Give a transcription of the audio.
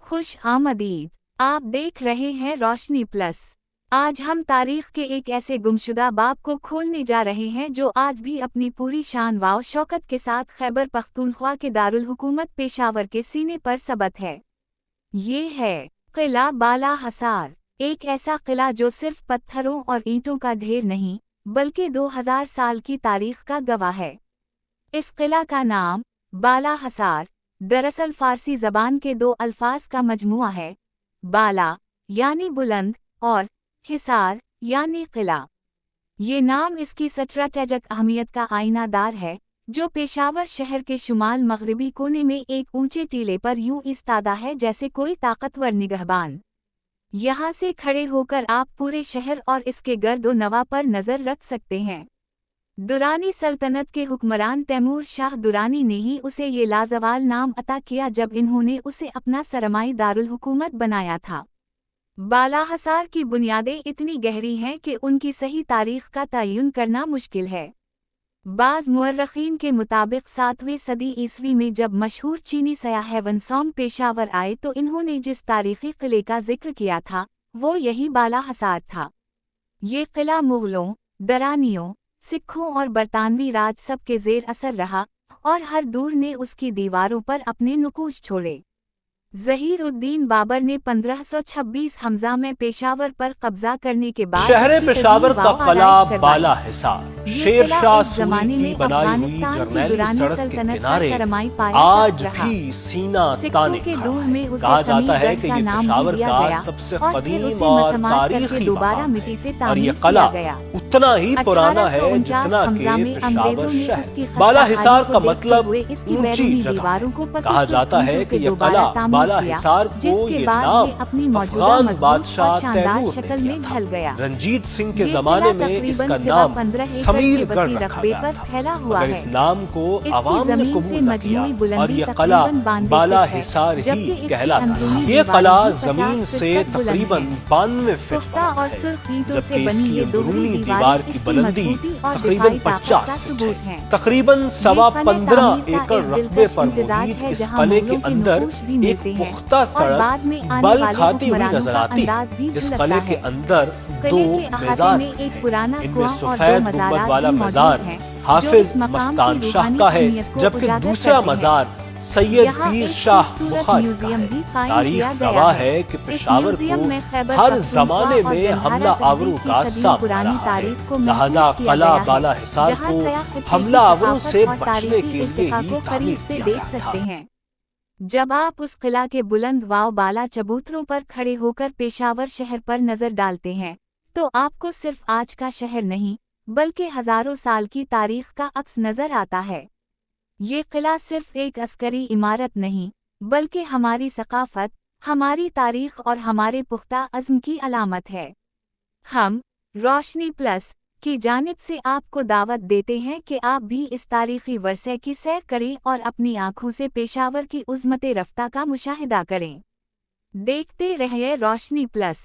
खुश आमदीद। आप देख रहे हैं रोशनी प्लस। आज हम तारीख के एक ऐसे गुमशुदा बाब को खोलने जा रहे हैं जो आज भी अपनी पूरी शान व शौकत के साथ खैबर पख्तूनख्वा के दारुल हुकूमत पेशावर के सीने पर सबत है। ये है किला बाला हसार, एक ऐसा किला जो सिर्फ पत्थरों और ईंटों का ढेर नहीं बल्कि 2000 साल की तारीख का गवाह है। इस किला का नाम बाला हसार दरअसल फारसी ज़बान के दो अल्फाज का मजमुआ है, बाला यानी बुलंद और हिसार यानी किला। ये नाम इसकी स्ट्रैटेजिक अहमियत का आईनादार है, जो पेशावर शहर के शुमाल मगरबी कोने में एक ऊंचे टीले पर यूं इस्तादा है जैसे कोई ताकतवर निगहबान। यहाँ से खड़े होकर आप पूरे शहर और इसके गर्दो नवा पर नज़र रख सकते हैं। दुरानी सल्तनत के हुक्मरान तैमूर शाह दुरानी ने ही उसे ये लाजवाल नाम अता किया जब इन्होंने उसे अपना सरमाई दारुल हुकूमत बनाया था। बाला हसार की बुनियादें इतनी गहरी हैं कि उनकी सही तारीख का तयन करना मुश्किल है। बाज़ मुअर्रखीन के मुताबिक 7वीं सदी ईस्वी में जब मशहूर चीनी सयाह हेवनसोंग पेशावर आए तो इन्होंने जिस तारीखी किले का जिक्र किया था वो यही बाला हसार था। ये किला मुग़लों, दरानियों, सिखों और बरतानवी राज सब के ज़ेर असर रहा और हर दूर ने उसकी दीवारों पर अपने नुकूश छोड़े। ज़हीर उद्दीन बाबर ने 1526 हमज़ा में पेशावर पर कब्जा करने के बाद शहर पेशावर का किला बाला हिसार शेर शाह सूरी की बनाई हुई जरनैली सड़क के किनारे आज भी सीना ताने खड़ा है। कहा जाता है कि ये पेशावर का सबसे कदीम और तारीखी मकाम है और ये किला उतना ही पुराना है जितना कि पेशावर शहर। बाला हिसार का मतलब ऊंची जगह। कहा जाता है कि ये किला बाला हिसार को ये नाम अफगान बादशाह तैमूर ने रंजीत सिंह के जमाने में इसका नाम समीरगढ़ रखा गया था, मगर इस नाम को आवाम ने कबूल न किया और ये किला बाला हिसार ही कहलाता। ये किला जमीन से तकरीबन 92 फीट बड़ा है, जबकि इसकी अंदरूनी दीवार की बुलंदी तकरीबन 50 फीट है। तकरीबन 15.25 एकड़ रकबे पर मुहित इस किले के अंदर एक पुख्ता सड़क बल खाती हुई नजर आती है। इस किले के अंदर दो मज़ार हैं। इनमें सफेद गुंबद वाला मज़ार हाफिज मस्तान शाह का है, जबकि दूसरा मज़ार सैयद पीर शाह बुखारी का है। तारीख गवाह है कि पेशावर को हर जमाने में हमला आवरों का सामना रहा है, लिहाजा किला बाला हिसार को हमला आवरों से बचने के लिए ही तामीर किया गया था। जब आप उस किला के बुलंद वाव बाला चबूतरों पर खड़े होकर पेशावर शहर पर नजर डालते हैं तो आपको सिर्फ आज का शहर नहीं बल्कि हजारों साल की तारीख का अक्स नजर आता है। ये किला सिर्फ एक अस्करी इमारत नहीं बल्कि हमारी सकाफत, हमारी तारीख और हमारे पुख्ता अज़्म की अलामत है। हम रोशनी प्लस की जानिब से आपको दावत देते हैं कि आप भी इस तारीखी वर्से की सैर करें और अपनी आँखों से पेशावर की उज़्मत रफ्ता का मुशाहिदा करें। देखते रहिए रोशनी प्लस।